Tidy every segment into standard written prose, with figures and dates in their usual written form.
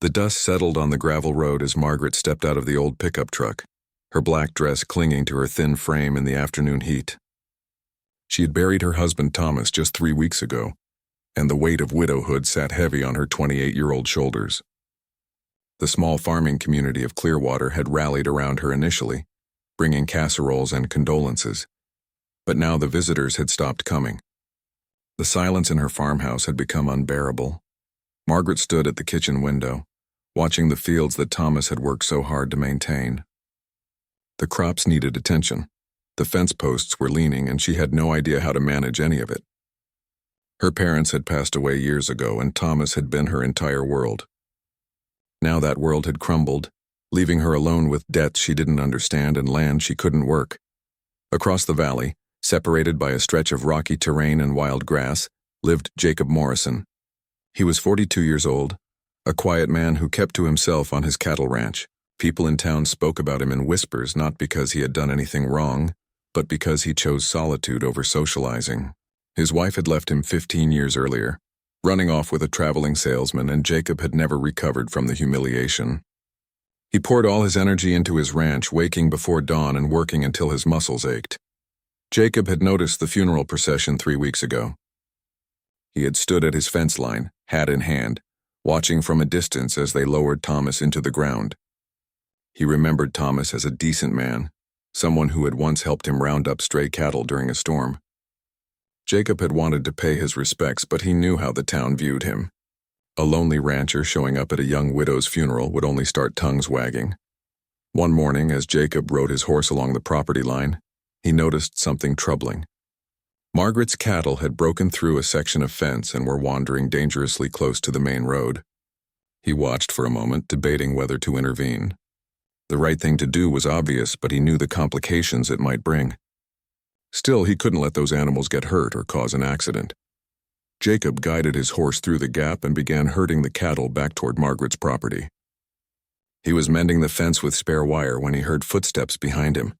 The dust settled on the gravel road as Margaret stepped out of the old pickup truck, her black dress clinging to her thin frame in the afternoon heat. She had buried her husband Thomas just 3 weeks ago, and the weight of widowhood sat heavy on her 28-year-old shoulders. The small farming community of Clearwater had rallied around her initially, bringing casseroles and condolences, but now the visitors had stopped coming. The silence in her farmhouse had become unbearable. Margaret stood at the kitchen window, watching the fields that Thomas had worked so hard to maintain. The crops needed attention. The fence posts were leaning, and she had no idea how to manage any of it. Her parents had passed away years ago, and Thomas had been her entire world. Now that world had crumbled, leaving her alone with debts she didn't understand and land she couldn't work. Across the valley, separated by a stretch of rocky terrain and wild grass, lived Jacob Morrison. He was 42 years old, a quiet man who kept to himself on his cattle ranch. People in town spoke about him in whispers, not because he had done anything wrong, but because he chose solitude over socializing. His wife had left him 15 years earlier, running off with a traveling salesman, and Jacob had never recovered from the humiliation. He poured all his energy into his ranch, waking before dawn and working until his muscles ached. Jacob had noticed the funeral procession 3 weeks ago. He had stood at his fence line, hat in hand, watching from a distance as they lowered Thomas into the ground. He remembered Thomas as a decent man, someone who had once helped him round up stray cattle during a storm. Jacob had wanted to pay his respects, but he knew how the town viewed him. A lonely rancher showing up at a young widow's funeral would only start tongues wagging. One morning, as Jacob rode his horse along the property line, he noticed something troubling. Margaret's cattle had broken through a section of fence and were wandering dangerously close to the main road. He watched for a moment, debating whether to intervene. The right thing to do was obvious, but he knew the complications it might bring. Still, he couldn't let those animals get hurt or cause an accident. Jacob guided his horse through the gap and began herding the cattle back toward Margaret's property. He was mending the fence with spare wire when he heard footsteps behind him.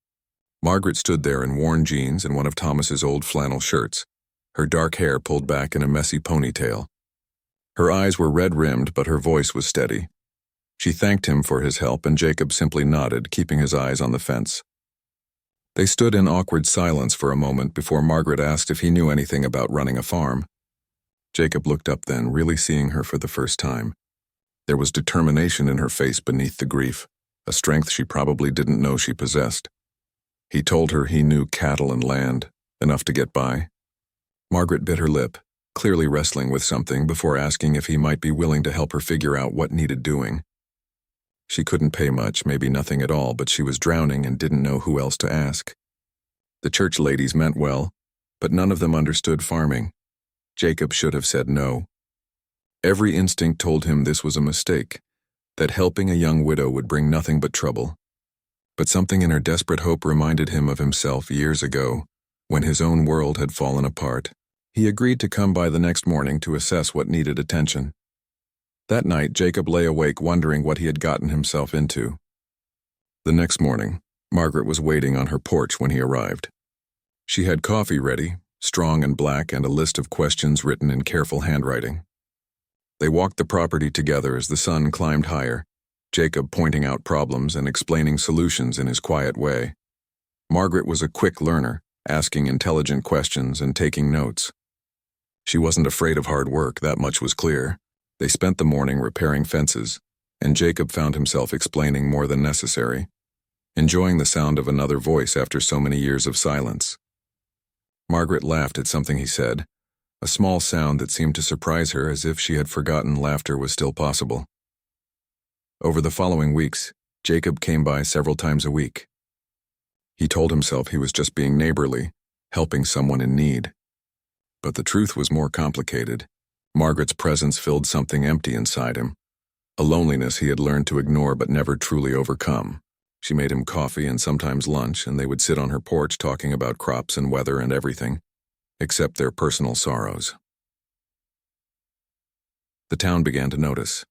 Margaret stood there in worn jeans and one of Thomas's old flannel shirts, her dark hair pulled back in a messy ponytail. Her eyes were red-rimmed, but her voice was steady. She thanked him for his help, and Jacob simply nodded, keeping his eyes on the fence. They stood in awkward silence for a moment before Margaret asked if he knew anything about running a farm. Jacob looked up then, really seeing her for the first time. There was determination in her face beneath the grief, a strength she probably didn't know she possessed. He told her he knew cattle and land, enough to get by. Margaret bit her lip, clearly wrestling with something, before asking if he might be willing to help her figure out what needed doing. She couldn't pay much, maybe nothing at all, but she was drowning and didn't know who else to ask. The church ladies meant well, but none of them understood farming. Jacob should have said no. Every instinct told him this was a mistake, that helping a young widow would bring nothing but trouble. But something in her desperate hope reminded him of himself years ago, when his own world had fallen apart. He agreed to come by the next morning to assess what needed attention. That night, Jacob lay awake wondering what he had gotten himself into. The next morning, Margaret was waiting on her porch when he arrived. She had coffee ready, strong and black, and a list of questions written in careful handwriting. They walked the property together as the sun climbed higher, Jacob pointing out problems and explaining solutions in his quiet way. Margaret was a quick learner, asking intelligent questions and taking notes. She wasn't afraid of hard work, that much was clear. They spent the morning repairing fences, and Jacob found himself explaining more than necessary, enjoying the sound of another voice after so many years of silence. Margaret laughed at something he said, a small sound that seemed to surprise her, as if she had forgotten laughter was still possible. Over the following weeks, Jacob came by several times a week. He told himself he was just being neighborly, helping someone in need. But the truth was more complicated. Margaret's presence filled something empty inside him, a loneliness he had learned to ignore but never truly overcome. She made him coffee and sometimes lunch, and they would sit on her porch talking about crops and weather and everything, except their personal sorrows. The town began to notice.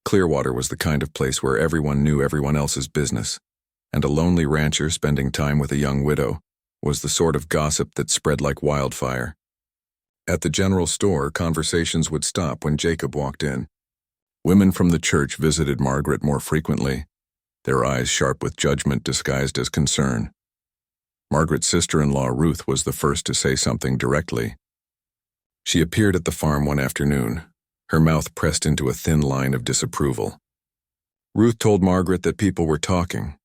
Clearwater was the kind of place where everyone knew everyone else's business, and a lonely rancher spending time with a young widow was the sort of gossip that spread like wildfire. At the general store, conversations would stop when Jacob walked in. Women from the church visited Margaret more frequently, their eyes sharp with judgment disguised as concern. Margaret's sister-in-law Ruth was the first to say something directly. She appeared at the farm one afternoon, her mouth pressed into a thin line of disapproval. Ruth told Margaret that people were talking,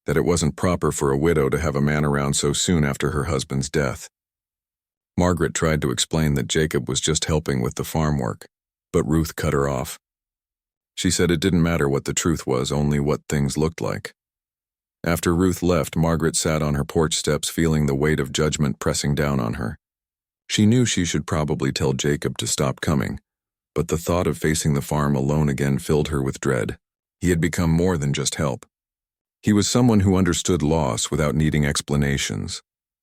that it wasn't proper for a widow to have a man around so soon after her husband's death. Margaret tried to explain that Jacob was just helping with the farm work, but Ruth cut her off. She said it didn't matter what the truth was, only what things looked like. After Ruth left, Margaret sat on her porch steps feeling the weight of judgment pressing down on her. She knew she should probably tell Jacob to stop coming, but the thought of facing the farm alone again filled her with dread. He had become more than just help. He was someone who understood loss without needing explanations,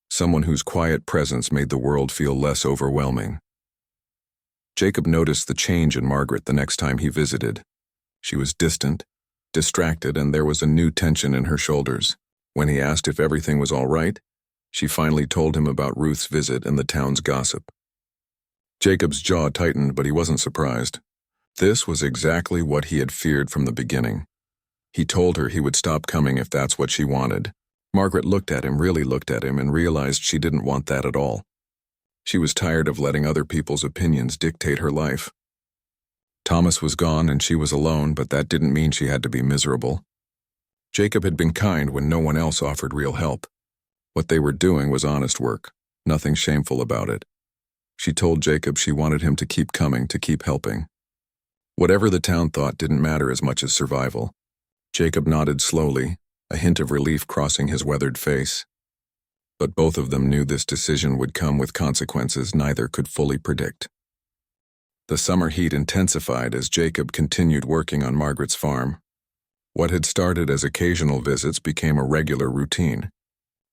someone whose quiet presence made the world feel less overwhelming. Jacob noticed the change in Margaret the next time he visited. She was distant, distracted, and there was a new tension in her shoulders. When he asked if everything was all right, she finally told him about Ruth's visit and the town's gossip. Jacob's jaw tightened, but he wasn't surprised. This was exactly what he had feared from the beginning. He told her he would stop coming if that's what she wanted. Margaret looked at him, really looked at him, and realized she didn't want that at all. She was tired of letting other people's opinions dictate her life. Thomas was gone and she was alone, but that didn't mean she had to be miserable. Jacob had been kind when no one else offered real help. What they were doing was honest work, nothing shameful about it. She told Jacob she wanted him to keep coming, to keep helping. Whatever the town thought didn't matter as much as survival. Jacob nodded slowly, a hint of relief crossing his weathered face. But both of them knew this decision would come with consequences neither could fully predict. The summer heat intensified as Jacob continued working on Margaret's farm. What had started as occasional visits became a regular routine.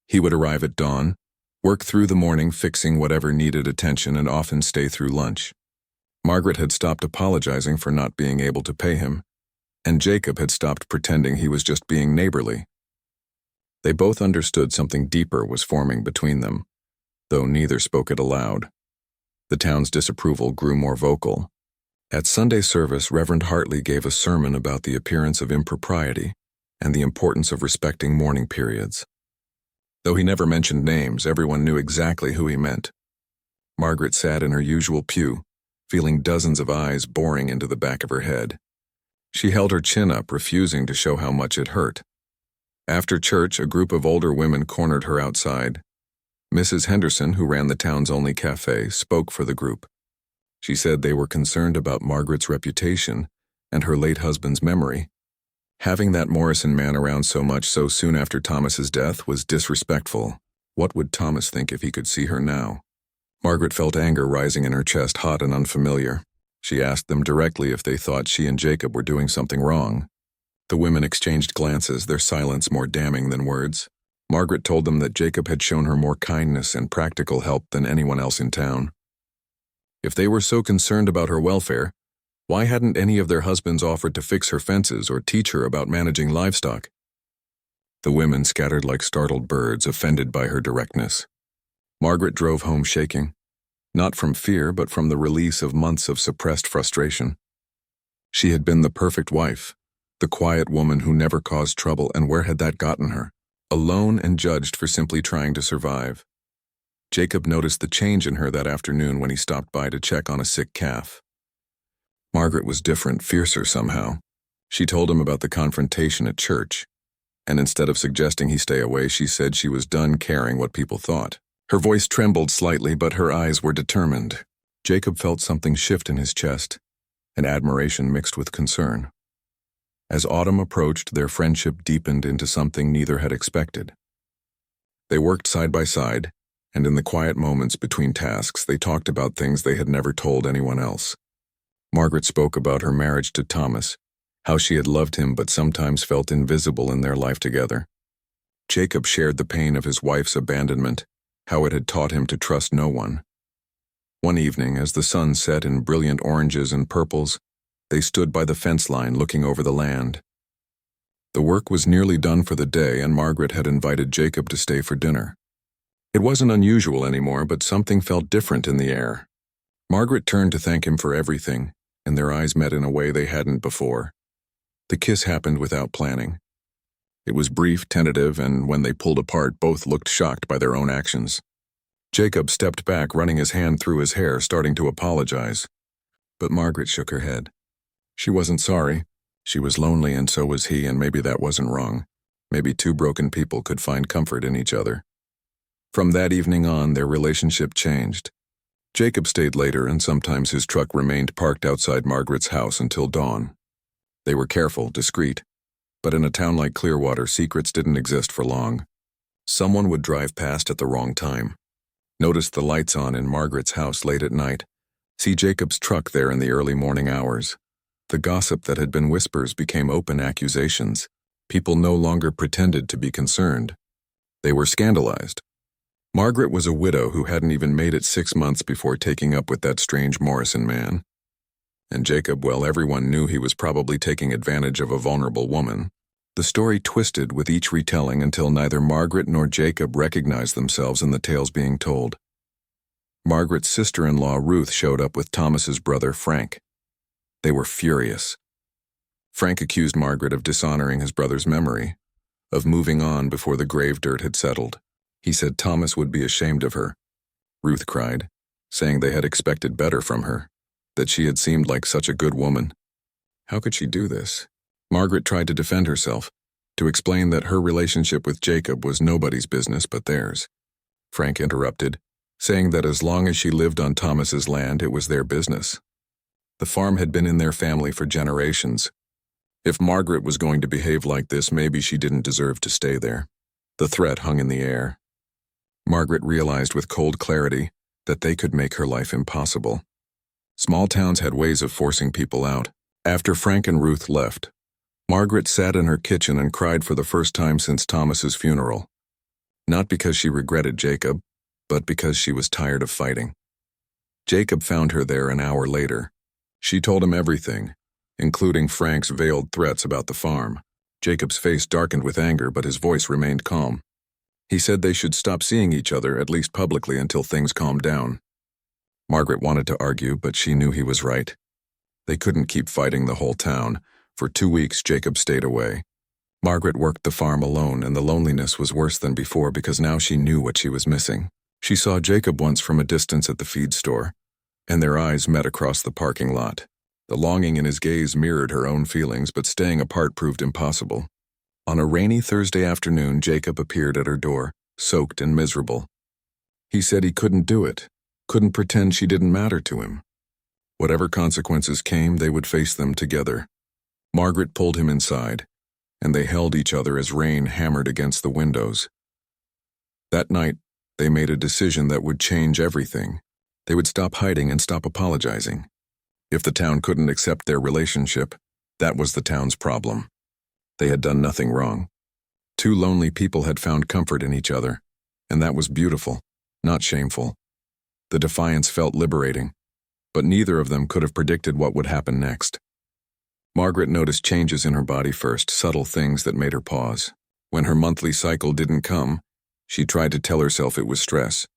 He would arrive at dawn, work through the morning fixing whatever needed attention, and often stay through lunch. Margaret had stopped apologizing for not being able to pay him, and Jacob had stopped pretending he was just being neighborly. They both understood something deeper was forming between them, though neither spoke it aloud. The town's disapproval grew more vocal. At Sunday service, Reverend Hartley gave a sermon about the appearance of impropriety and the importance of respecting mourning periods. Though he never mentioned names, everyone knew exactly who he meant. Margaret sat in her usual pew, feeling dozens of eyes boring into the back of her head. She held her chin up, refusing to show how much it hurt. After church, a group of older women cornered her outside. Mrs. Henderson, who ran the town's only cafe, spoke for the group. She said they were concerned about Margaret's reputation and her late husband's memory. Having that Morrison man around so much so soon after Thomas's death was disrespectful. What would Thomas think if he could see her now? Margaret felt anger rising in her chest, hot and unfamiliar. She asked them directly if they thought she and Jacob were doing something wrong. The women exchanged glances, their silence more damning than words. Margaret told them that Jacob had shown her more kindness and practical help than anyone else in town. If they were so concerned about her welfare, why hadn't any of their husbands offered to fix her fences or teach her about managing livestock? The women scattered like startled birds, offended by her directness. Margaret drove home shaking, not from fear but from the release of months of suppressed frustration. She had been the perfect wife, the quiet woman who never caused trouble, and where had that gotten her? Alone and judged for simply trying to survive. Jacob noticed the change in her that afternoon when he stopped by to check on a sick calf. Margaret was different, fiercer somehow. She told him about the confrontation at church, and instead of suggesting he stay away, she said she was done caring what people thought. Her voice trembled slightly, but her eyes were determined. Jacob felt something shift in his chest, an admiration mixed with concern. As autumn approached, their friendship deepened into something neither had expected. They worked side by side, and in the quiet moments between tasks, they talked about things they had never told anyone else. Margaret spoke about her marriage to Thomas, how she had loved him but sometimes felt invisible in their life together. Jacob shared the pain of his wife's abandonment, how it had taught him to trust no one. One evening, as the sun set in brilliant oranges and purples, they stood by the fence line looking over the land. The work was nearly done for the day, and Margaret had invited Jacob to stay for dinner. It wasn't unusual anymore, but something felt different in the air. Margaret turned to thank him for everything, and their eyes met in a way they hadn't before. The kiss happened without planning. It was brief, tentative, and when they pulled apart, both looked shocked by their own actions. Jacob stepped back, running his hand through his hair, starting to apologize. But Margaret shook her head. She wasn't sorry. She was lonely, and so was he, and maybe that wasn't wrong. Maybe two broken people could find comfort in each other. From that evening on, their relationship changed. Jacob stayed later, and sometimes his truck remained parked outside Margaret's house until dawn. They were careful, discreet. But in a town like Clearwater, secrets didn't exist for long. Someone would drive past at the wrong time, notice the lights on in Margaret's house late at night, see Jacob's truck there in the early morning hours. The gossip that had been whispers became open accusations. People no longer pretended to be concerned. They were scandalized. Margaret was a widow who hadn't even made it 6 months before taking up with that strange Morrison man. And Jacob, well, everyone knew he was probably taking advantage of a vulnerable woman. The story twisted with each retelling until neither Margaret nor Jacob recognized themselves in the tales being told. Margaret's sister-in-law Ruth showed up with Thomas's brother Frank. They were furious. Frank accused Margaret of dishonoring his brother's memory, of moving on before the grave dirt had settled. He said Thomas would be ashamed of her. Ruth cried, saying they had expected better from her, that she had seemed like such a good woman. How could she do this? Margaret tried to defend herself, to explain that her relationship with Jacob was nobody's business but theirs. Frank interrupted, saying that as long as she lived on Thomas's land, it was their business. The farm had been in their family for generations. If Margaret was going to behave like this, maybe she didn't deserve to stay there. The threat hung in the air. Margaret realized with cold clarity that they could make her life impossible. Small towns had ways of forcing people out. After Frank and Ruth left, Margaret sat in her kitchen and cried for the first time since Thomas's funeral. Not because she regretted Jacob, but because she was tired of fighting. Jacob found her there an hour later. She told him everything, including Frank's veiled threats about the farm. Jacob's face darkened with anger, but his voice remained calm. He said they should stop seeing each other, at least publicly, until things calmed down. Margaret wanted to argue, but she knew he was right. They couldn't keep fighting the whole town. For 2 weeks, Jacob stayed away. Margaret worked the farm alone, and the loneliness was worse than before because now she knew what she was missing. She saw Jacob once from a distance at the feed store, and their eyes met across the parking lot. The longing in his gaze mirrored her own feelings, but staying apart proved impossible. On a rainy Thursday afternoon, Jacob appeared at her door, soaked and miserable. He said he couldn't do it, couldn't pretend she didn't matter to him. Whatever consequences came, they would face them together. Margaret pulled him inside, and they held each other as rain hammered against the windows. That night, they made a decision that would change everything. They would stop hiding and stop apologizing. If the town couldn't accept their relationship, that was the town's problem. They had done nothing wrong. Two lonely people had found comfort in each other, and that was beautiful, not shameful. The defiance felt liberating, but neither of them could have predicted what would happen next. Margaret noticed changes in her body first, subtle things that made her pause. When her monthly cycle didn't come, she tried to tell herself it was stress.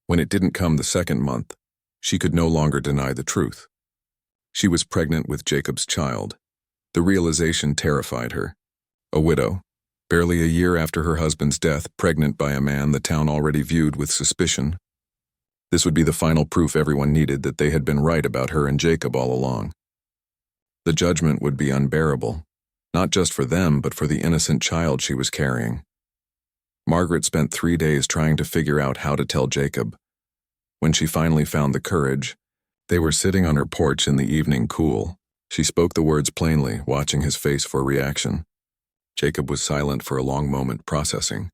When it didn't come the second month, she could no longer deny the truth. She was pregnant with Jacob's child. The realization terrified her. A widow, barely a year after her husband's death, pregnant by a man the town already viewed with suspicion. This would be the final proof everyone needed that they had been right about her and Jacob all along. The judgment would be unbearable, not just for them, but for the innocent child she was carrying. Margaret spent 3 days trying to figure out how to tell Jacob. When she finally found the courage, they were sitting on her porch in the evening cool. She spoke the words plainly, watching his face for reaction. Jacob was silent for a long moment, processing.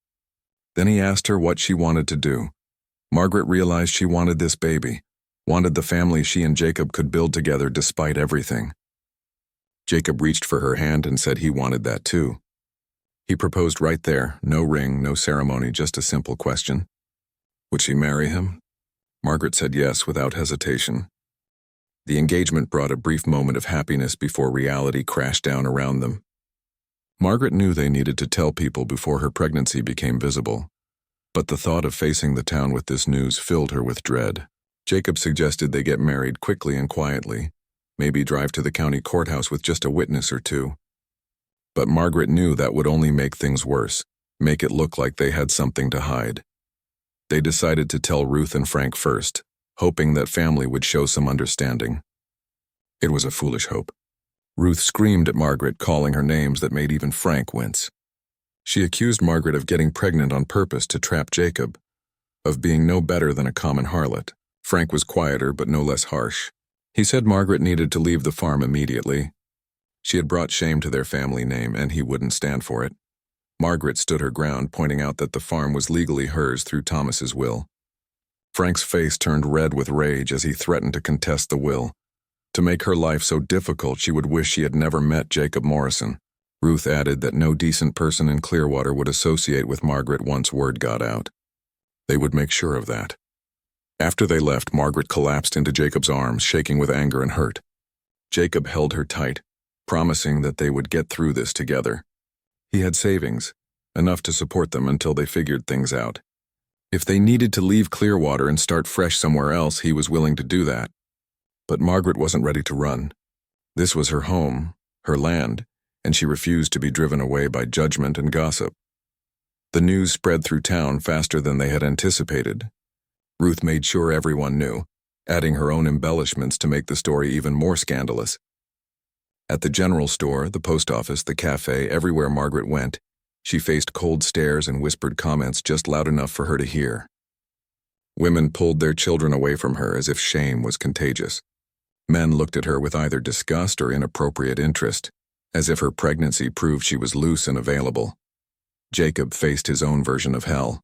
Then he asked her what she wanted to do. Margaret realized she wanted this baby, wanted the family she and Jacob could build together despite everything. Jacob reached for her hand and said he wanted that too. He proposed right there, no ring, no ceremony, just a simple question. Would she marry him? Margaret said yes without hesitation. The engagement brought a brief moment of happiness before reality crashed down around them. Margaret knew they needed to tell people before her pregnancy became visible, but the thought of facing the town with this news filled her with dread. Jacob suggested they get married quickly and quietly, maybe drive to the county courthouse with just a witness or two. But Margaret knew that would only make things worse, make it look like they had something to hide. They decided to tell Ruth and Frank first, hoping that family would show some understanding. It was a foolish hope. Ruth screamed at Margaret, calling her names that made even Frank wince. She accused Margaret of getting pregnant on purpose to trap Jacob, of being no better than a common harlot. Frank was quieter but no less harsh. He said Margaret needed to leave the farm immediately. She had brought shame to their family name, and he wouldn't stand for it. Margaret stood her ground, pointing out that the farm was legally hers through Thomas's will. Frank's face turned red with rage as he threatened to contest the will, to make her life so difficult she would wish she had never met Jacob Morrison. Ruth added that no decent person in Clearwater would associate with Margaret once word got out. They would make sure of that. After they left, Margaret collapsed into Jacob's arms, shaking with anger and hurt. Jacob held her tight, promising that they would get through this together. He had savings, enough to support them until they figured things out. If they needed to leave Clearwater and start fresh somewhere else, he was willing to do that. But Margaret wasn't ready to run. This was her home, her land, and she refused to be driven away by judgment and gossip. The news spread through town faster than they had anticipated. Ruth made sure everyone knew, adding her own embellishments to make the story even more scandalous. At the general store, the post office, the cafe, everywhere Margaret went, she faced cold stares and whispered comments just loud enough for her to hear. Women pulled their children away from her as if shame was contagious. Men looked at her with either disgust or inappropriate interest, as if her pregnancy proved she was loose and available. Jacob faced his own version of hell.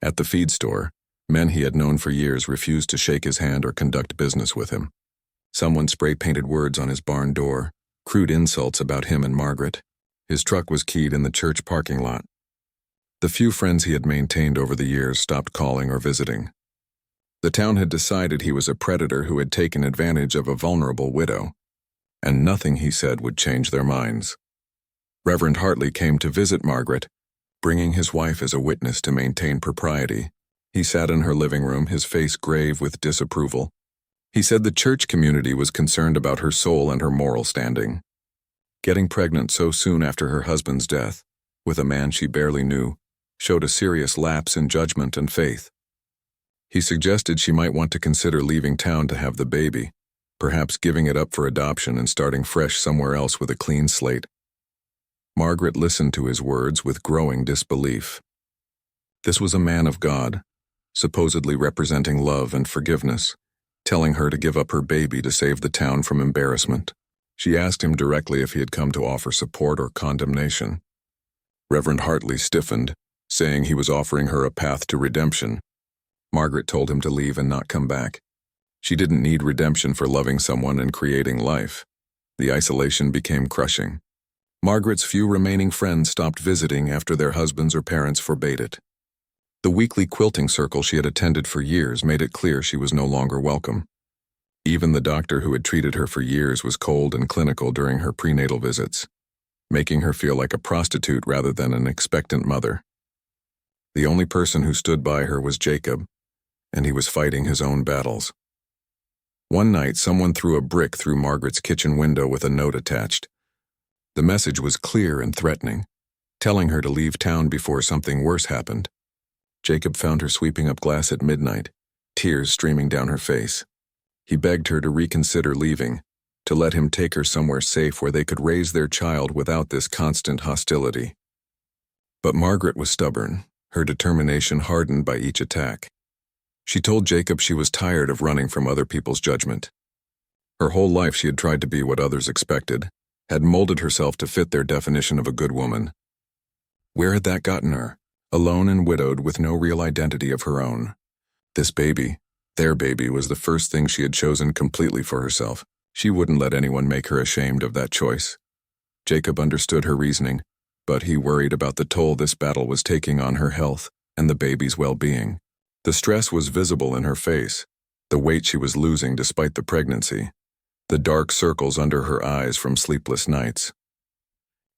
At the feed store, men he had known for years refused to shake his hand or conduct business with him. Someone spray-painted words on his barn door, crude insults about him and Margaret. His truck was keyed in the church parking lot. The few friends he had maintained over the years stopped calling or visiting. The town had decided he was a predator who had taken advantage of a vulnerable widow, and nothing he said would change their minds. Reverend Hartley came to visit Margaret, bringing his wife as a witness to maintain propriety. He sat in her living room, his face grave with disapproval. He said the church community was concerned about her soul and her moral standing. Getting pregnant so soon after her husband's death, with a man she barely knew, showed a serious lapse in judgment and faith. He suggested she might want to consider leaving town to have the baby, perhaps giving it up for adoption and starting fresh somewhere else with a clean slate. Margaret listened to his words with growing disbelief. This was a man of God, supposedly representing love and forgiveness, telling her to give up her baby to save the town from embarrassment. She asked him directly if he had come to offer support or condemnation. Reverend Hartley stiffened, saying he was offering her a path to redemption. Margaret told him to leave and not come back. She didn't need redemption for loving someone and creating life. The isolation became crushing. Margaret's few remaining friends stopped visiting after their husbands or parents forbade it. The weekly quilting circle she had attended for years made it clear she was no longer welcome. Even the doctor who had treated her for years was cold and clinical during her prenatal visits, making her feel like a prostitute rather than an expectant mother. The only person who stood by her was Jacob, and he was fighting his own battles. One night, someone threw a brick through Margaret's kitchen window with a note attached. The message was clear and threatening, telling her to leave town before something worse happened. Jacob found her sweeping up glass at midnight, tears streaming down her face. He begged her to reconsider leaving, to let him take her somewhere safe where they could raise their child without this constant hostility. But Margaret was stubborn, her determination hardened by each attack. She told Jacob she was tired of running from other people's judgment. Her whole life she had tried to be what others expected, had molded herself to fit their definition of a good woman. Where had that gotten her? Alone and widowed with no real identity of her own. This baby, their baby, was the first thing she had chosen completely for herself. She wouldn't let anyone make her ashamed of that choice. Jacob understood her reasoning, but he worried about the toll this battle was taking on her health and the baby's well-being. The stress was visible in her face, the weight she was losing despite the pregnancy, the dark circles under her eyes from sleepless nights.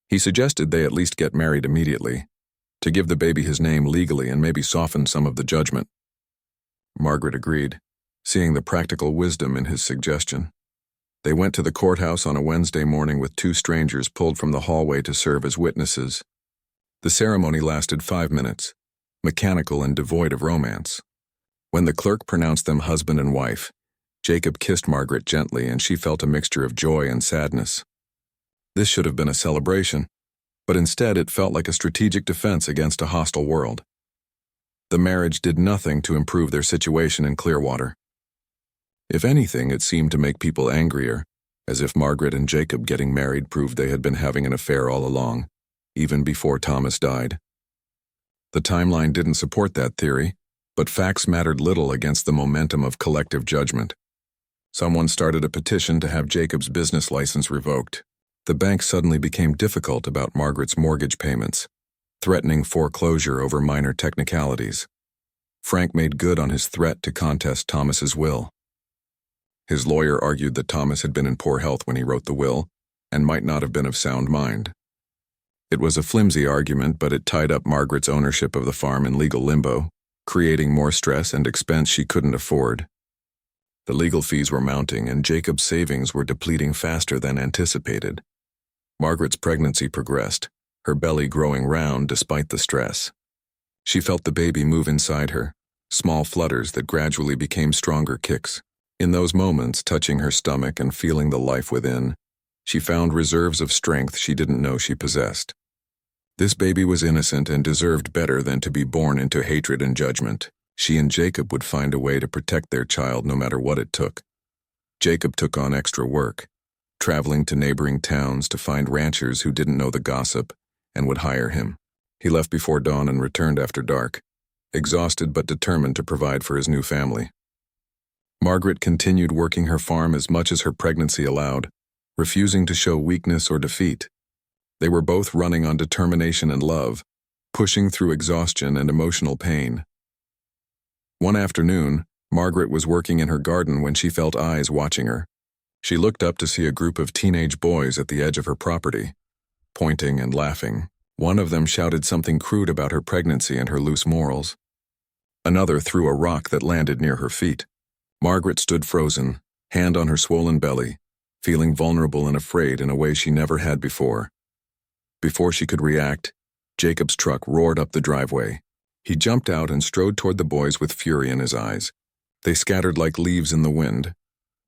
He suggested they at least get married immediately, to give the baby his name legally and maybe soften some of the judgment. Margaret agreed, seeing the practical wisdom in his suggestion. They went to the courthouse on a Wednesday morning with two strangers pulled from the hallway to serve as witnesses. The ceremony lasted 5 minutes, mechanical and devoid of romance. When the clerk pronounced them husband and wife, Jacob kissed Margaret gently and she felt a mixture of joy and sadness. This should have been a celebration, but instead it felt like a strategic defense against a hostile world. The marriage did nothing to improve their situation in Clearwater. If anything, it seemed to make people angrier, as if Margaret and Jacob getting married proved they had been having an affair all along, even before Thomas died. The timeline didn't support that theory, but facts mattered little against the momentum of collective judgment. Someone started a petition to have Jacob's business license revoked. The bank suddenly became difficult about Margaret's mortgage payments, threatening foreclosure over minor technicalities. Frank made good on his threat to contest Thomas's will. His lawyer argued that Thomas had been in poor health when he wrote the will and might not have been of sound mind. It was a flimsy argument, but it tied up Margaret's ownership of the farm in legal limbo, creating more stress and expense she couldn't afford. The legal fees were mounting, and Jacob's savings were depleting faster than anticipated. Margaret's pregnancy progressed, her belly growing round despite the stress. She felt the baby move inside her, small flutters that gradually became stronger kicks. In those moments, touching her stomach and feeling the life within, she found reserves of strength she didn't know she possessed. This baby was innocent and deserved better than to be born into hatred and judgment. She and Jacob would find a way to protect their child no matter what it took. Jacob took on extra work, traveling to neighboring towns to find ranchers who didn't know the gossip and would hire him. He left before dawn and returned after dark, exhausted but determined to provide for his new family. Margaret continued working her farm as much as her pregnancy allowed, refusing to show weakness or defeat. They were both running on determination and love, pushing through exhaustion and emotional pain. One afternoon, Margaret was working in her garden when she felt eyes watching her. She looked up to see a group of teenage boys at the edge of her property, pointing and laughing. One of them shouted something crude about her pregnancy and her loose morals. Another threw a rock that landed near her feet. Margaret stood frozen, hand on her swollen belly, feeling vulnerable and afraid in a way she never had before. Before she could react, Jacob's truck roared up the driveway. He jumped out and strode toward the boys with fury in his eyes. They scattered like leaves in the wind,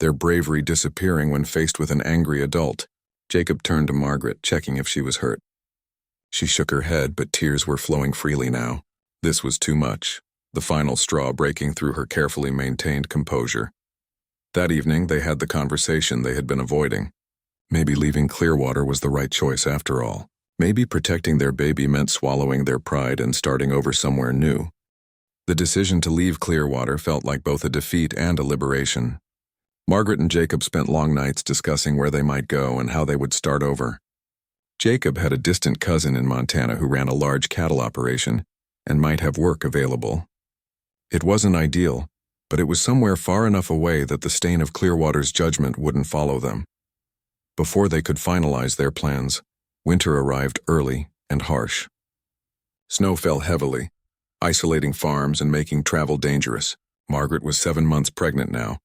their bravery disappearing when faced with an angry adult. Jacob turned to Margaret, checking if she was hurt. She shook her head, but tears were flowing freely now. This was too much, the final straw breaking through her carefully maintained composure. That evening, they had the conversation they had been avoiding. Maybe leaving Clearwater was the right choice after all. Maybe protecting their baby meant swallowing their pride and starting over somewhere new. The decision to leave Clearwater felt like both a defeat and a liberation. Margaret and Jacob spent long nights discussing where they might go and how they would start over. Jacob had a distant cousin in Montana who ran a large cattle operation and might have work available. It wasn't ideal, but it was somewhere far enough away that the stain of Clearwater's judgment wouldn't follow them. Before they could finalize their plans, winter arrived early and harsh. Snow fell heavily, isolating farms and making travel dangerous. Margaret was 7 months pregnant now,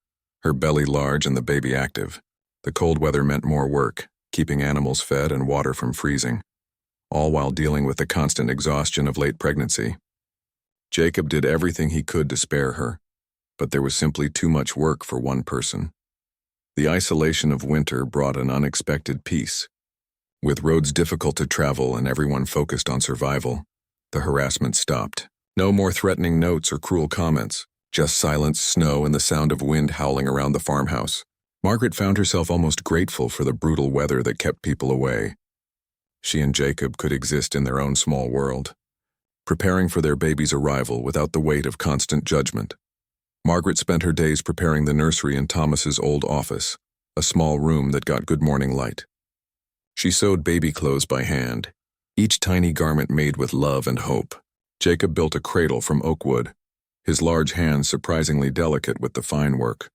her belly large and the baby active. The cold weather meant more work, keeping animals fed and water from freezing, all while dealing with the constant exhaustion of late pregnancy. Jacob did everything he could to spare her, but there was simply too much work for one person. The isolation of winter brought an unexpected peace. With roads difficult to travel and everyone focused on survival, the harassment stopped. No more threatening notes or cruel comments, just silence, snow, and the sound of wind howling around the farmhouse. Margaret found herself almost grateful for the brutal weather that kept people away. She and Jacob could exist in their own small world, preparing for their baby's arrival without the weight of constant judgment. Margaret spent her days preparing the nursery in Thomas's old office, a small room that got good morning light. She sewed baby clothes by hand, each tiny garment made with love and hope. Jacob built a cradle from oak wood, his large hands surprisingly delicate with the fine work.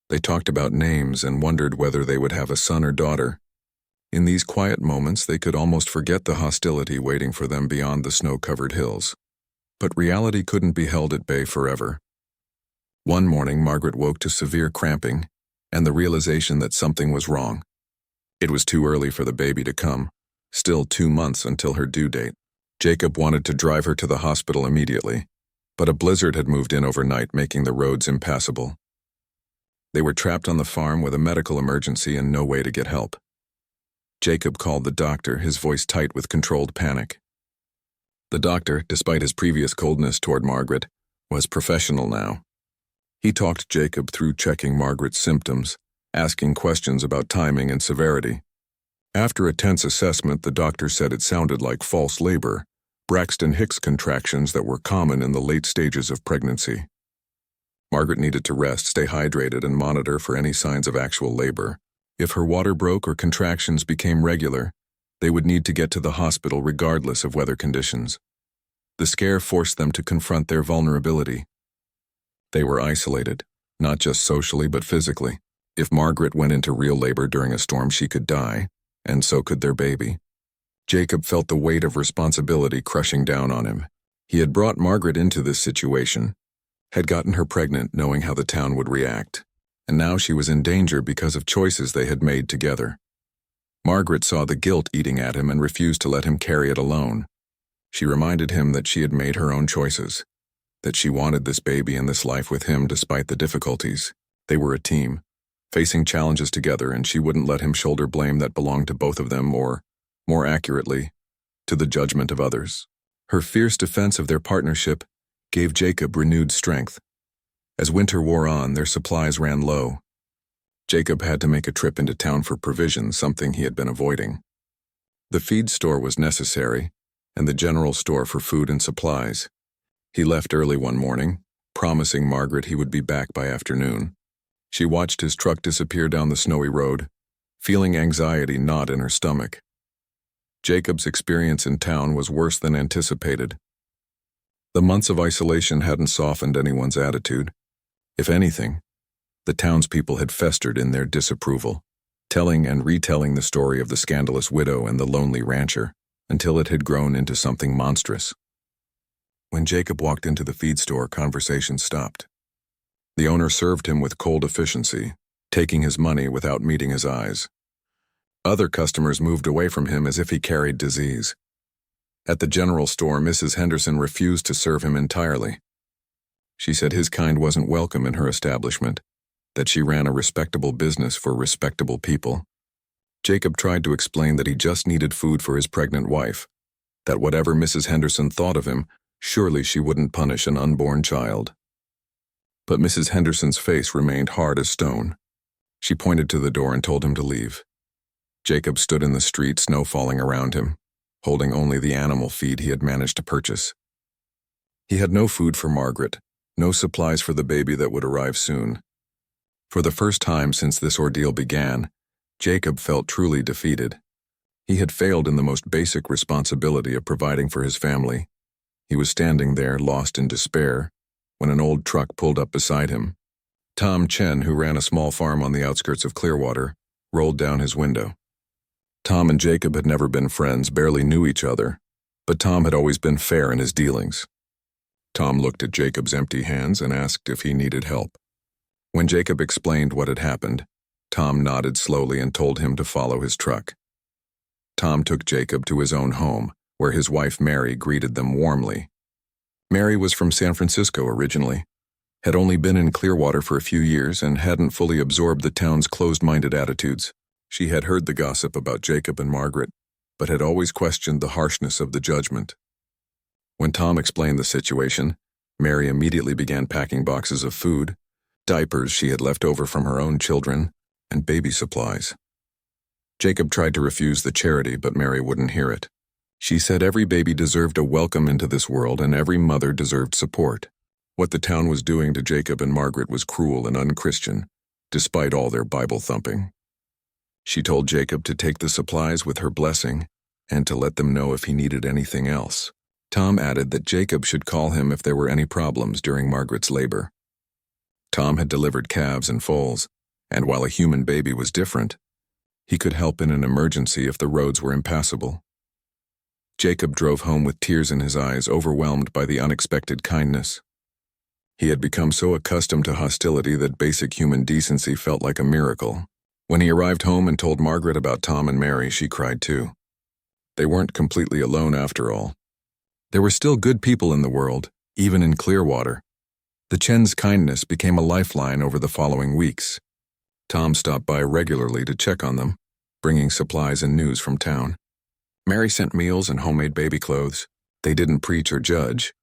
They talked about names and wondered whether they would have a son or daughter. In these quiet moments, they could almost forget the hostility waiting for them beyond the snow-covered hills. But reality couldn't be held at bay forever. One morning, Margaret woke to severe cramping and the realization that something was wrong. It was too early for the baby to come, still 2 months until her due date. Jacob wanted to drive her to the hospital immediately, but a blizzard had moved in overnight, making the roads impassable. They were trapped on the farm with a medical emergency and no way to get help. Jacob called the doctor, his voice tight with controlled panic. The doctor, despite his previous coldness toward Margaret, was professional now. He talked Jacob through checking Margaret's symptoms, asking questions about timing and severity. After a tense assessment, the doctor said it sounded like false labor, Braxton Hicks contractions that were common in the late stages of pregnancy. Margaret needed to rest, stay hydrated, and monitor for any signs of actual labor. If her water broke or contractions became regular, they would need to get to the hospital regardless of weather conditions. The scare forced them to confront their vulnerability. They were isolated, not just socially but physically. If Margaret went into real labor during a storm, she could die, and so could their baby. Jacob felt the weight of responsibility crushing down on him. He had brought Margaret into this situation, had gotten her pregnant knowing how the town would react, and now she was in danger because of choices they had made together. Margaret saw the guilt eating at him and refused to let him carry it alone. She reminded him that she had made her own choices, that she wanted this baby and this life with him despite the difficulties. They were a team, facing challenges together, and she wouldn't let him shoulder blame that belonged to both of them or, more accurately, to the judgment of others. Her fierce defense of their partnership gave Jacob renewed strength. As winter wore on, their supplies ran low. Jacob had to make a trip into town for provisions, something he had been avoiding. The feed store was necessary, and the general store for food and supplies. He left early one morning, promising Margaret he would be back by afternoon. She watched his truck disappear down the snowy road, feeling anxiety gnawed in her stomach. Jacob's experience in town was worse than anticipated. The months of isolation hadn't softened anyone's attitude. If anything, the townspeople had festered in their disapproval, telling and retelling the story of the scandalous widow and the lonely rancher, until it had grown into something monstrous. When Jacob walked into the feed store, conversation stopped. The owner served him with cold efficiency, taking his money without meeting his eyes. Other customers moved away from him as if he carried disease. At the general store, Mrs. Henderson refused to serve him entirely. She said his kind wasn't welcome in her establishment, that she ran a respectable business for respectable people. Jacob tried to explain that he just needed food for his pregnant wife, that whatever Mrs. Henderson thought of him, surely she wouldn't punish an unborn child. But Mrs. Henderson's face remained hard as stone. She pointed to the door and told him to leave. Jacob stood in the street, snow falling around him, holding only the animal feed he had managed to purchase. He had no food for Margaret, no supplies for the baby that would arrive soon. For the first time since this ordeal began, Jacob felt truly defeated. He had failed in the most basic responsibility of providing for his family. He was standing there, lost in despair, when an old truck pulled up beside him. Tom Chen, who ran a small farm on the outskirts of Clearwater, rolled down his window. Tom and Jacob had never been friends, barely knew each other, but Tom had always been fair in his dealings. Tom looked at Jacob's empty hands and asked if he needed help. When Jacob explained what had happened, Tom nodded slowly and told him to follow his truck. Tom took Jacob to his own home, where his wife Mary greeted them warmly. Mary was from San Francisco originally, had only been in Clearwater for a few years and hadn't fully absorbed the town's closed-minded attitudes. She had heard the gossip about Jacob and Margaret, but had always questioned the harshness of the judgment. When Tom explained the situation, Mary immediately began packing boxes of food, diapers she had left over from her own children, and baby supplies. Jacob tried to refuse the charity, but Mary wouldn't hear it. She said every baby deserved a welcome into this world and every mother deserved support. What the town was doing to Jacob and Margaret was cruel and unchristian, despite all their Bible thumping. She told Jacob to take the supplies with her blessing and to let them know if he needed anything else. Tom added that Jacob should call him if there were any problems during Margaret's labor. Tom had delivered calves and foals, and while a human baby was different, he could help in an emergency if the roads were impassable. Jacob drove home with tears in his eyes, overwhelmed by the unexpected kindness. He had become so accustomed to hostility that basic human decency felt like a miracle. When he arrived home and told Margaret about Tom and Mary, she cried too. They weren't completely alone after all. There were still good people in the world, even in Clearwater. The Chen's kindness became a lifeline over the following weeks. Tom stopped by regularly to check on them, bringing supplies and news from town. Mary sent meals and homemade baby clothes. They didn't preach or judge,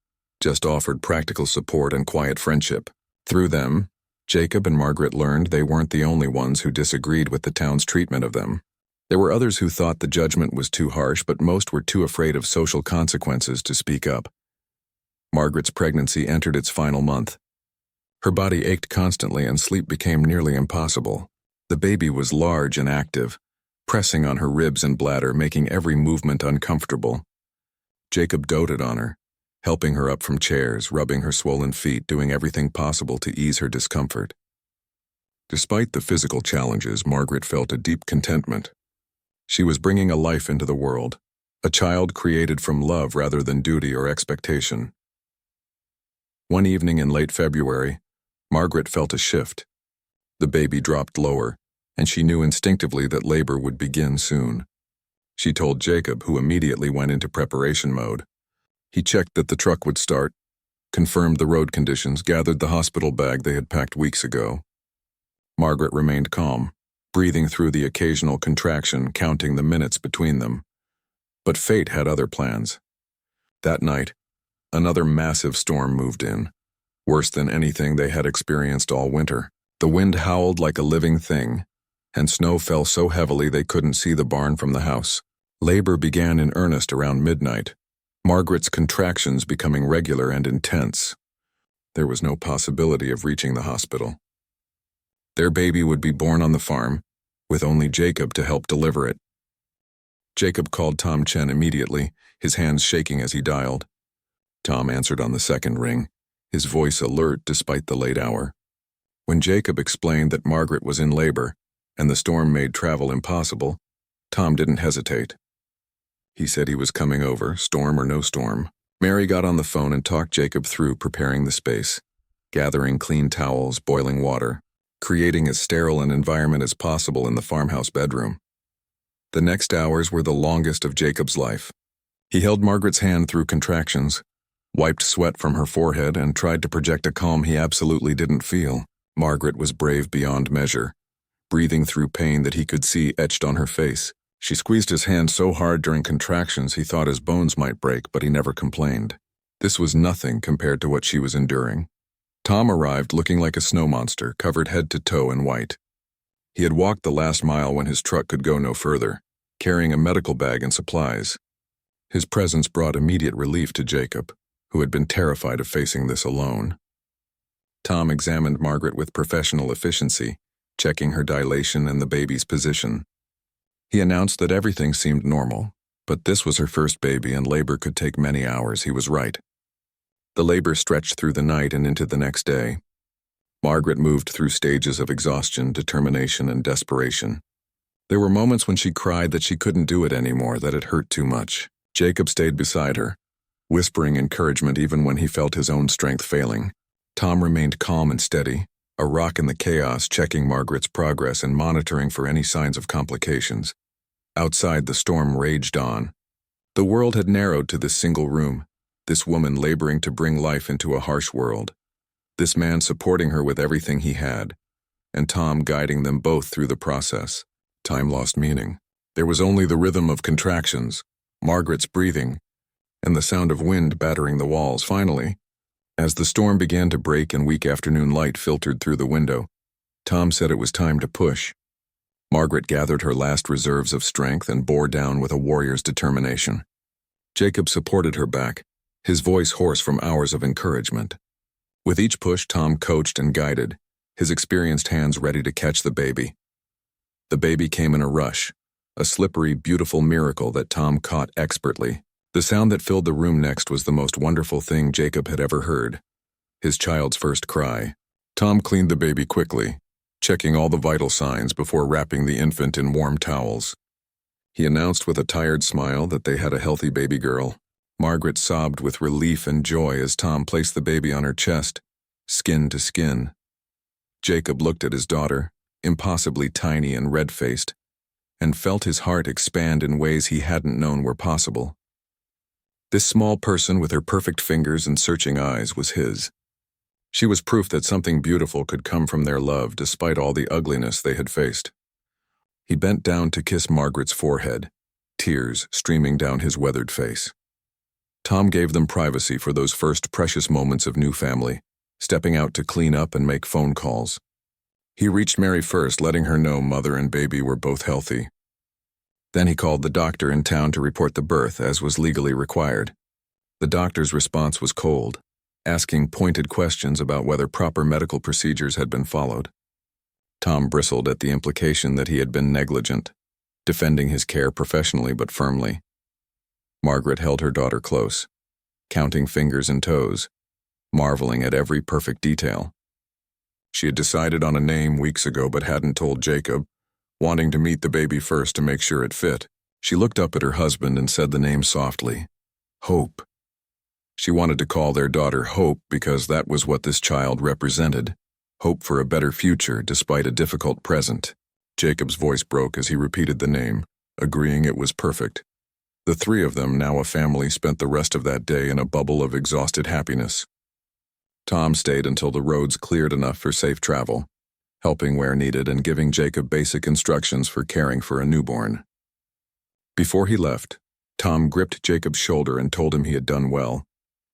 just offered practical support and quiet friendship. Through them, Jacob and Margaret learned they weren't the only ones who disagreed with the town's treatment of them. There were others who thought the judgment was too harsh, but most were too afraid of social consequences to speak up. Margaret's pregnancy entered its final month. Her body ached constantly and sleep became nearly impossible. The baby was large and active, pressing on her ribs and bladder, making every movement uncomfortable. Jacob doted on her, helping her up from chairs, rubbing her swollen feet, doing everything possible to ease her discomfort. Despite the physical challenges, Margaret felt a deep contentment. She was bringing a life into the world, a child created from love rather than duty or expectation. One evening in late February, Margaret felt a shift. The baby dropped lower, and she knew instinctively that labor would begin soon. She told Jacob, who immediately went into preparation mode. He checked that the truck would start, confirmed the road conditions, gathered the hospital bag they had packed weeks ago. Margaret remained calm, breathing through the occasional contraction, counting the minutes between them. But fate had other plans. That night, another massive storm moved in, worse than anything they had experienced all winter. The wind howled like a living thing, and snow fell so heavily they couldn't see the barn from the house. Labor began in earnest around midnight, Margaret's contractions becoming regular and intense. There was no possibility of reaching the hospital. Their baby would be born on the farm, with only Jacob to help deliver it. Jacob called Tom Chen immediately, his hands shaking as he dialed. Tom answered on the second ring, his voice alert despite the late hour. When Jacob explained that Margaret was in labor and the storm made travel impossible, Tom didn't hesitate. He said he was coming over, storm or no storm. Mary got on the phone and talked Jacob through preparing the space, gathering clean towels, boiling water, creating as sterile an environment as possible in the farmhouse bedroom. The next hours were the longest of Jacob's life. He held Margaret's hand through contractions, wiped sweat from her forehead, and tried to project a calm he absolutely didn't feel. Margaret was brave beyond measure, breathing through pain that he could see etched on her face. She squeezed his hand so hard during contractions he thought his bones might break, but he never complained. This was nothing compared to what she was enduring. Tom arrived looking like a snow monster, covered head to toe in white. He had walked the last mile when his truck could go no further, carrying a medical bag and supplies. His presence brought immediate relief to Jacob, who had been terrified of facing this alone. Tom examined Margaret with professional efficiency, checking her dilation and the baby's position. He announced that everything seemed normal, but this was her first baby and labor could take many hours. He was right. The labor stretched through the night and into the next day. Margaret moved through stages of exhaustion, determination, and desperation. There were moments when she cried that she couldn't do it anymore, that it hurt too much. Jacob stayed beside her, whispering encouragement even when he felt his own strength failing. Tom remained calm and steady, a rock in the chaos, checking Margaret's progress and monitoring for any signs of complications. Outside, the storm raged on. The world had narrowed to this single room, this woman laboring to bring life into a harsh world, this man supporting her with everything he had, and Tom guiding them both through the process. Time lost meaning. There was only the rhythm of contractions, Margaret's breathing, and the sound of wind battering the walls. Finally, as the storm began to break and weak afternoon light filtered through the window, Tom said it was time to push. Margaret gathered her last reserves of strength and bore down with a warrior's determination. Jacob supported her back, his voice hoarse from hours of encouragement. With each push, Tom coached and guided, his experienced hands ready to catch the baby. The baby came in a rush, a slippery, beautiful miracle that Tom caught expertly. The sound that filled the room next was the most wonderful thing Jacob had ever heard, his child's first cry. Tom cleaned the baby quickly, checking all the vital signs before wrapping the infant in warm towels. He announced with a tired smile that they had a healthy baby girl. Margaret sobbed with relief and joy as Tom placed the baby on her chest, skin to skin. Jacob looked at his daughter, impossibly tiny and red-faced, and felt his heart expand in ways he hadn't known were possible. This small person with her perfect fingers and searching eyes was his. She was proof that something beautiful could come from their love despite all the ugliness they had faced. He bent down to kiss Margaret's forehead, tears streaming down his weathered face. Tom gave them privacy for those first precious moments of new family, stepping out to clean up and make phone calls. He reached Mary first, letting her know mother and baby were both healthy. Then he called the doctor in town to report the birth, as was legally required. The doctor's response was cold, asking pointed questions about whether proper medical procedures had been followed. Tom bristled at the implication that he had been negligent, defending his care professionally but firmly. Margaret held her daughter close, counting fingers and toes, marveling at every perfect detail. She had decided on a name weeks ago but hadn't told Jacob, wanting to meet the baby first to make sure it fit. She looked up at her husband and said the name softly, Hope. She wanted to call their daughter Hope because that was what this child represented, hope for a better future despite a difficult present. Jacob's voice broke as he repeated the name, agreeing it was perfect. The three of them, now a family, spent the rest of that day in a bubble of exhausted happiness. Tom stayed until the roads cleared enough for safe travel, helping where needed and giving Jacob basic instructions for caring for a newborn. Before he left, Tom gripped Jacob's shoulder and told him he had done well,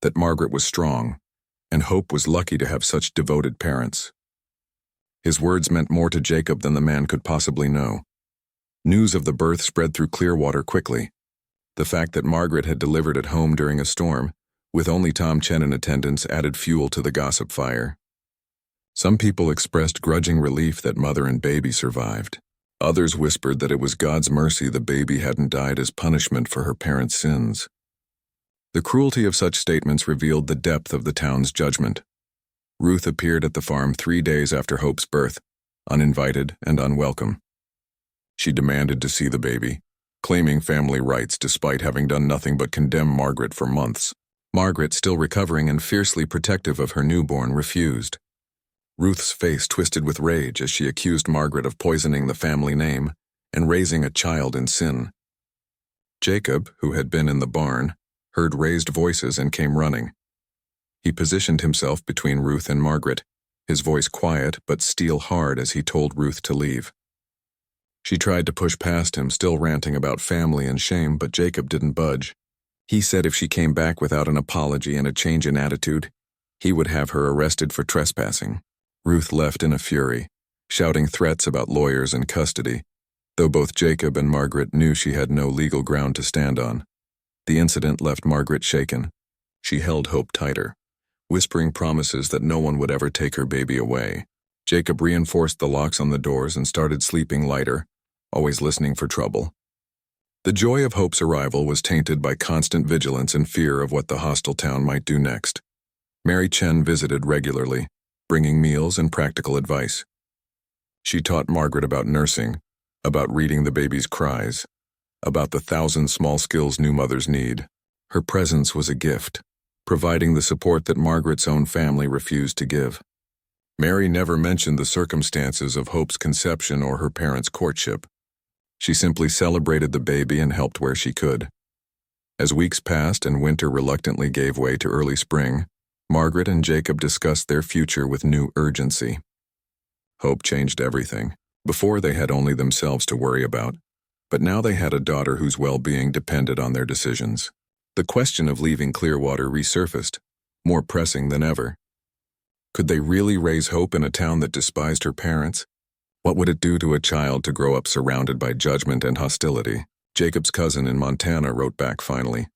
that Margaret was strong, and Hope was lucky to have such devoted parents. His words meant more to Jacob than the man could possibly know. News of the birth spread through Clearwater quickly. The fact that Margaret had delivered at home during a storm, with only Tom Chen in attendance, added fuel to the gossip fire. Some people expressed grudging relief that mother and baby survived. Others whispered that it was God's mercy the baby hadn't died as punishment for her parents' sins. The cruelty of such statements revealed the depth of the town's judgment. Ruth appeared at the farm 3 days after Hope's birth, uninvited and unwelcome. She demanded to see the baby, claiming family rights despite having done nothing but condemn Margaret for months. Margaret, still recovering and fiercely protective of her newborn, refused. Ruth's face twisted with rage as she accused Margaret of poisoning the family name and raising a child in sin. Jacob, who had been in the barn, heard raised voices and came running. He positioned himself between Ruth and Margaret, his voice quiet but steel hard as he told Ruth to leave. She tried to push past him, still ranting about family and shame, but Jacob didn't budge. He said if she came back without an apology and a change in attitude, he would have her arrested for trespassing. Ruth left in a fury, shouting threats about lawyers and custody, though both Jacob and Margaret knew she had no legal ground to stand on. The incident left Margaret shaken. She held Hope tighter, whispering promises that no one would ever take her baby away. Jacob reinforced the locks on the doors and started sleeping lighter, always listening for trouble. The joy of Hope's arrival was tainted by constant vigilance and fear of what the hostile town might do next. Mary Chen visited regularly, bringing meals and practical advice. She taught Margaret about nursing, about reading the baby's cries, about the 1,000 small skills new mothers need. Her presence was a gift, providing the support that Margaret's own family refused to give. Mary never mentioned the circumstances of Hope's conception or her parents' courtship. She simply celebrated the baby and helped where she could. As weeks passed and winter reluctantly gave way to early spring, Margaret and Jacob discussed their future with new urgency. Hope changed everything. Before they had only themselves to worry about, but now they had a daughter whose well-being depended on their decisions. The question of leaving Clearwater resurfaced, more pressing than ever. Could they really raise Hope in a town that despised her parents? What would it do to a child to grow up surrounded by judgment and hostility? Jacob's cousin in Montana wrote back finally,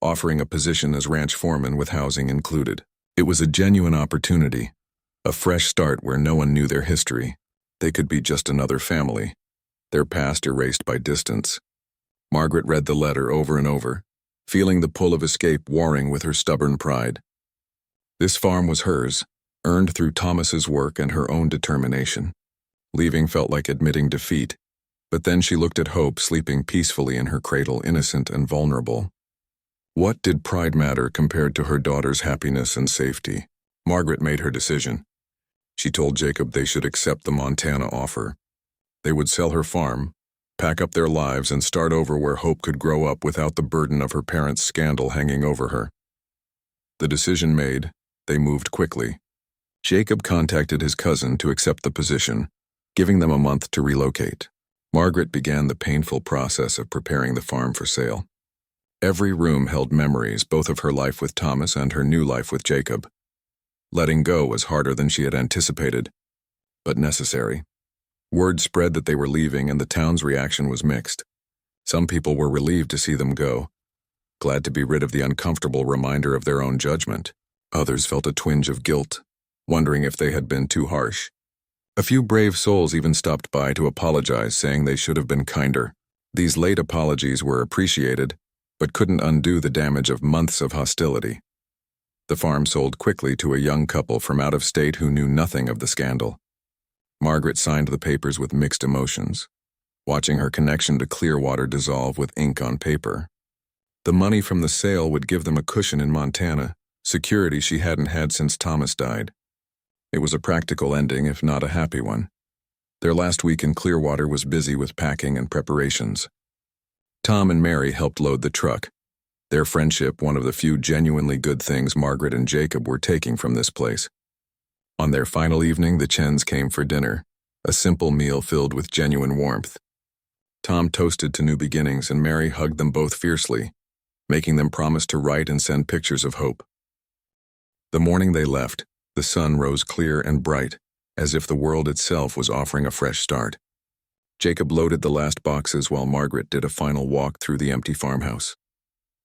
offering a position as ranch foreman with housing included. It was a genuine opportunity, a fresh start where no one knew their history. They could be just another family, their past erased by distance. Margaret read the letter over and over, feeling the pull of escape warring with her stubborn pride. This farm was hers, earned through Thomas's work and her own determination. Leaving felt like admitting defeat, but then she looked at Hope sleeping peacefully in her cradle, innocent and vulnerable. What did pride matter compared to her daughter's happiness and safety? Margaret made her decision. She told Jacob they should accept the Montana offer. They would sell her farm, pack up their lives, and start over where Hope could grow up without the burden of her parents' scandal hanging over her. The decision made, they moved quickly. Jacob contacted his cousin to accept the position, giving them a month to relocate. Margaret began the painful process of preparing the farm for sale. Every room held memories, both of her life with Thomas and her new life with Jacob. Letting go was harder than she had anticipated, but necessary. Word spread that they were leaving, and the town's reaction was mixed. Some people were relieved to see them go, glad to be rid of the uncomfortable reminder of their own judgment. Others felt a twinge of guilt, wondering if they had been too harsh. A few brave souls even stopped by to apologize, saying they should have been kinder. These late apologies were appreciated, but couldn't undo the damage of months of hostility. The farm sold quickly to a young couple from out of state who knew nothing of the scandal. Margaret signed the papers with mixed emotions, watching her connection to Clearwater dissolve with ink on paper. The money from the sale would give them a cushion in Montana, security she hadn't had since Thomas died. It was a practical ending, if not a happy one. Their last week in Clearwater was busy with packing and preparations. Tom and Mary helped load the truck, their friendship one of the few genuinely good things Margaret and Jacob were taking from this place. On their final evening, the Chens came for dinner, a simple meal filled with genuine warmth. Tom toasted to new beginnings, and Mary hugged them both fiercely, making them promise to write and send pictures of hope. The morning they left, the sun rose clear and bright, as if the world itself was offering a fresh start. Jacob loaded the last boxes while Margaret did a final walk through the empty farmhouse.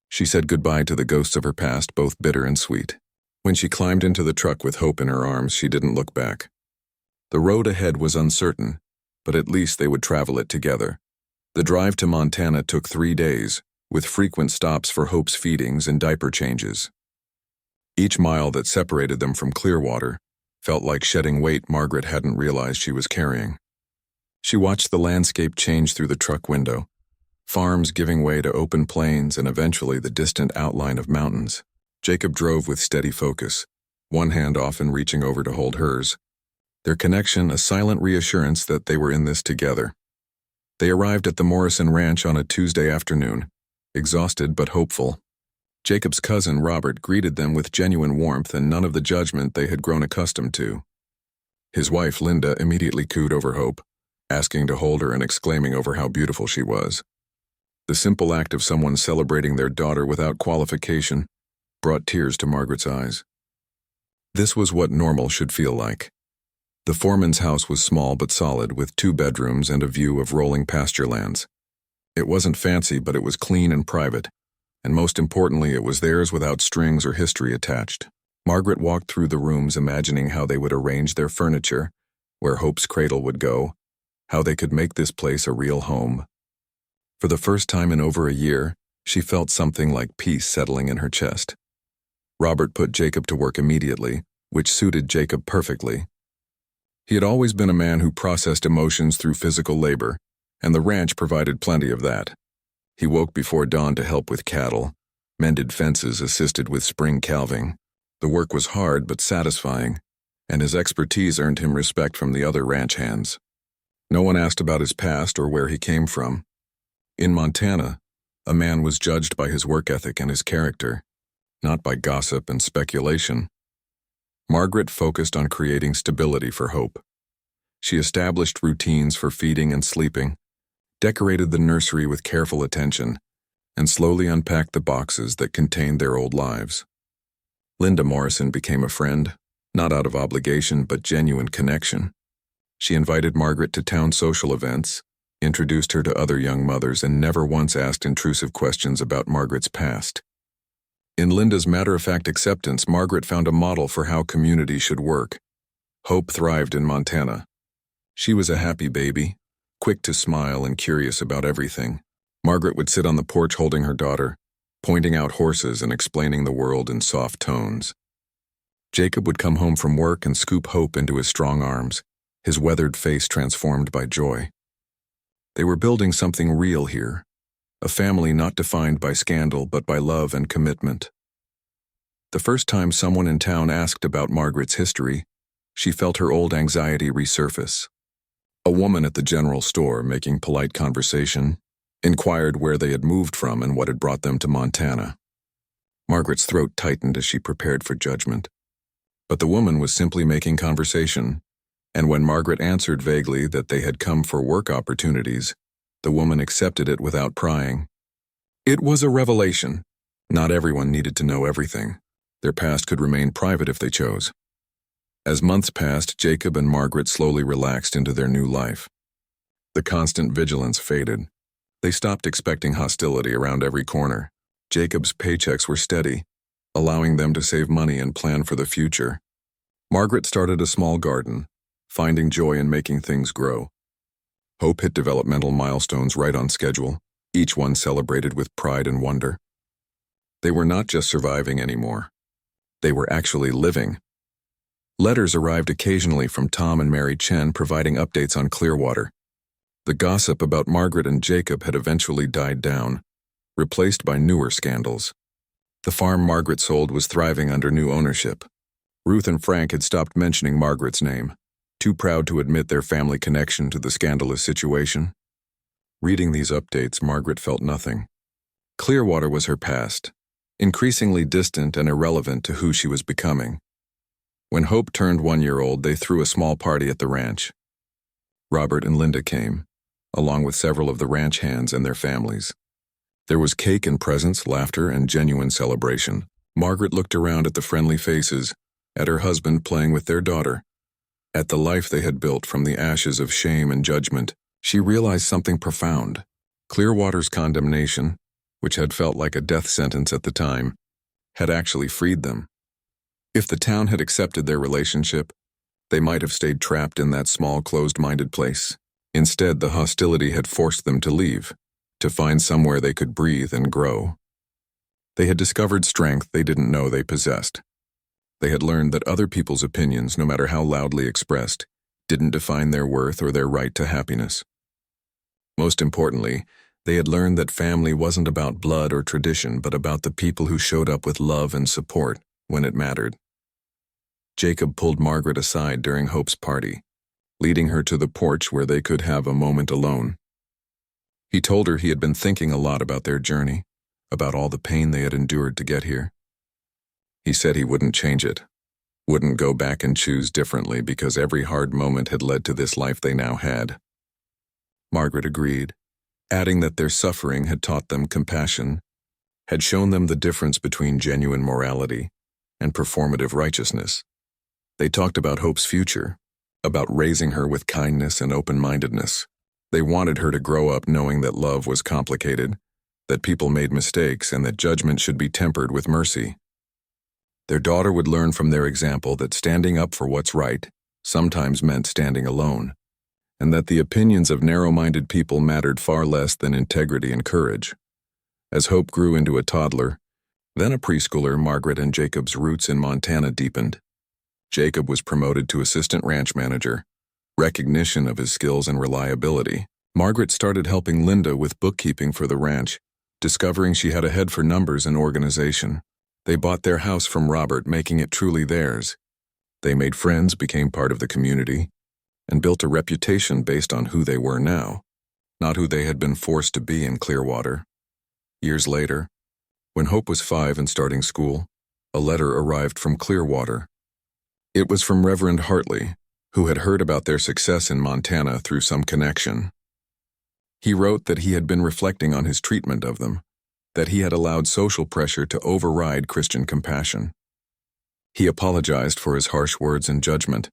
She said goodbye to the ghosts of her past, both bitter and sweet. When she climbed into the truck with Hope in her arms, she didn't look back. The road ahead was uncertain, but at least they would travel it together. The drive to Montana took 3 days, with frequent stops for Hope's feedings and diaper changes. Each mile that separated them from Clearwater felt like shedding weight Margaret hadn't realized she was carrying. She watched the landscape change through the truck window, farms giving way to open plains and eventually the distant outline of mountains. Jacob drove with steady focus, one hand often reaching over to hold hers. Their connection a silent reassurance that they were in this together. They arrived at the Morrison Ranch on a Tuesday afternoon, exhausted but hopeful. Jacob's cousin, Robert, greeted them with genuine warmth and none of the judgment they had grown accustomed to. His wife, Linda, immediately cooed over Hope, asking to hold her and exclaiming over how beautiful she was. The simple act of someone celebrating their daughter without qualification brought tears to Margaret's eyes. This was what normal should feel like. The foreman's house was small but solid, with 2 bedrooms and a view of rolling pasture lands. It wasn't fancy, but it was clean and private, and most importantly, it was theirs without strings or history attached. Margaret walked through the rooms imagining how they would arrange their furniture, where Hope's cradle would go, how they could make this place a real home. For the first time in over a year, she felt something like peace settling in her chest. Robert put Jacob to work immediately, which suited Jacob perfectly. He had always been a man who processed emotions through physical labor, and the ranch provided plenty of that. He woke before dawn to help with cattle, mended fences, assisted with spring calving. The work was hard but satisfying, and his expertise earned him respect from the other ranch hands. No one asked about his past or where he came from. In Montana, a man was judged by his work ethic and his character, not by gossip and speculation. Margaret focused on creating stability for Hope. She established routines for feeding and sleeping, decorated the nursery with careful attention, and slowly unpacked the boxes that contained their old lives. Linda Morrison became a friend, not out of obligation but genuine connection. She invited Margaret to town social events, introduced her to other young mothers, and never once asked intrusive questions about Margaret's past. In Linda's matter-of-fact acceptance, Margaret found a model for how community should work. Hope thrived in Montana. She was a happy baby, quick to smile and curious about everything. Margaret would sit on the porch holding her daughter, pointing out horses and explaining the world in soft tones. Jacob would come home from work and scoop Hope into his strong arms, his weathered face transformed by joy. They were building something real here, a family not defined by scandal but by love and commitment. The first time someone in town asked about Margaret's history, she felt her old anxiety resurface. A woman at the general store, making polite conversation, inquired where they had moved from and what had brought them to Montana. Margaret's throat tightened as she prepared for judgment. But the woman was simply making conversation, and when Margaret answered vaguely that they had come for work opportunities, the woman accepted it without prying. It was a revelation. Not everyone needed to know everything. Their past could remain private if they chose. As months passed, Jacob and Margaret slowly relaxed into their new life. The constant vigilance faded. They stopped expecting hostility around every corner. Jacob's paychecks were steady, allowing them to save money and plan for the future. Margaret started a small garden, finding joy in making things grow. Hope hit developmental milestones right on schedule, each one celebrated with pride and wonder. They were not just surviving anymore. They were actually living. Letters arrived occasionally from Tom and Mary Chen providing updates on Clearwater. The gossip about Margaret and Jacob had eventually died down, replaced by newer scandals. The farm Margaret sold was thriving under new ownership. Ruth and Frank had stopped mentioning Margaret's name, too proud to admit their family connection to the scandalous situation. Reading these updates, Margaret felt nothing. Clearwater was her past, increasingly distant and irrelevant to who she was becoming. When Hope turned 1 year old, they threw a small party at the ranch. Robert and Linda came, along with several of the ranch hands and their families. There was cake and presents, laughter, and genuine celebration. Margaret looked around at the friendly faces, at her husband playing with their daughter, at the life they had built from the ashes of shame and judgment. She realized something profound. Clearwater's condemnation, which had felt like a death sentence at the time, had actually freed them. If the town had accepted their relationship, they might have stayed trapped in that small, closed-minded place. Instead, the hostility had forced them to leave, to find somewhere they could breathe and grow. They had discovered strength they didn't know they possessed. They had learned that other people's opinions, no matter how loudly expressed, didn't define their worth or their right to happiness. Most importantly, they had learned that family wasn't about blood or tradition, but about the people who showed up with love and support when it mattered. Jacob pulled Margaret aside during Hope's party, leading her to the porch where they could have a moment alone. He told her he had been thinking a lot about their journey, about all the pain they had endured to get here. He said he wouldn't change it, wouldn't go back and choose differently because every hard moment had led to this life they now had. Margaret agreed, adding that their suffering had taught them compassion, had shown them the difference between genuine morality and performative righteousness. They talked about Hope's future, about raising her with kindness and open-mindedness. They wanted her to grow up knowing that love was complicated, that people made mistakes, and that judgment should be tempered with mercy. Their daughter would learn from their example that standing up for what's right sometimes meant standing alone, and that the opinions of narrow-minded people mattered far less than integrity and courage. As Hope grew into a toddler, then a preschooler, Margaret and Jacob's roots in Montana deepened. Jacob was promoted to assistant ranch manager, recognition of his skills and reliability. Margaret started helping Linda with bookkeeping for the ranch, discovering she had a head for numbers and organization. They bought their house from Robert, making it truly theirs. They made friends, became part of the community, and built a reputation based on who they were now, not who they had been forced to be in Clearwater. Years later, when Hope was 5 and starting school, a letter arrived from Clearwater. It was from Reverend Hartley, who had heard about their success in Montana through some connection. He wrote that he had been reflecting on his treatment of them, that he had allowed social pressure to override Christian compassion. He apologized for his harsh words and judgment,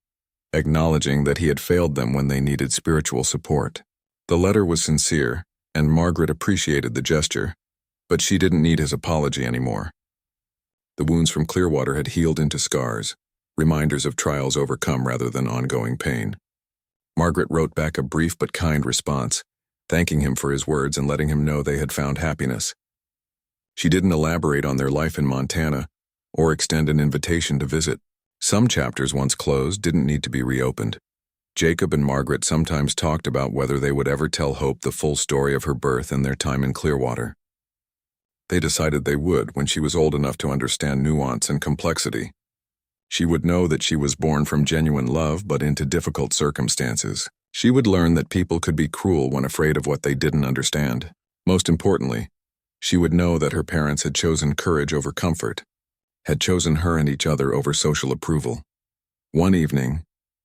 acknowledging that he had failed them when they needed spiritual support. The letter was sincere, and Margaret appreciated the gesture, but she didn't need his apology anymore. The wounds from Clearwater had healed into scars, reminders of trials overcome rather than ongoing pain. Margaret wrote back a brief but kind response, thanking him for his words and letting him know they had found happiness. She didn't elaborate on their life in Montana or extend an invitation to visit. Some chapters once closed didn't need to be reopened. Jacob and Margaret sometimes talked about whether they would ever tell Hope the full story of her birth and their time in Clearwater. They decided they would when she was old enough to understand nuance and complexity. She would know that she was born from genuine love but into difficult circumstances. She would learn that people could be cruel when afraid of what they didn't understand. Most importantly, she would know that her parents had chosen courage over comfort, had chosen her and each other over social approval. One evening,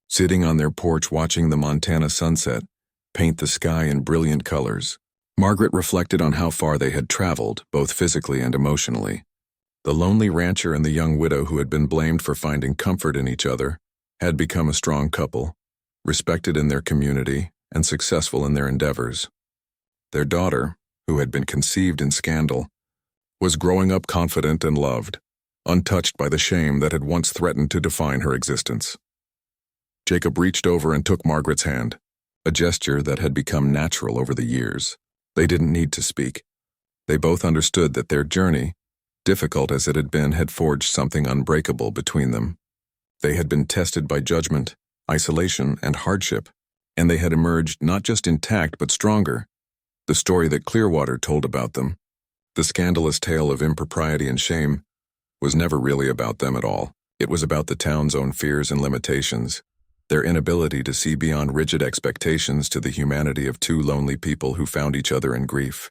sitting on their porch watching the Montana sunset paint the sky in brilliant colors, Margaret reflected on how far they had traveled, both physically and emotionally. The lonely rancher and the young widow who had been blamed for finding comfort in each other had become a strong couple, respected in their community and successful in their endeavors. Their daughter, who had been conceived in scandal, was growing up confident and loved, untouched by the shame that had once threatened to define her existence. Jacob reached over and took Margaret's hand, a gesture that had become natural over the years. They didn't need to speak. They both understood that their journey, difficult as it had forged something unbreakable between them. They had been tested by judgment, isolation, and hardship, and they had emerged not just intact but stronger. The story that Clearwater told about them, the scandalous tale of impropriety and shame, was never really about them at all. It was about the town's own fears and limitations, their inability to see beyond rigid expectations to the humanity of two lonely people who found each other in grief.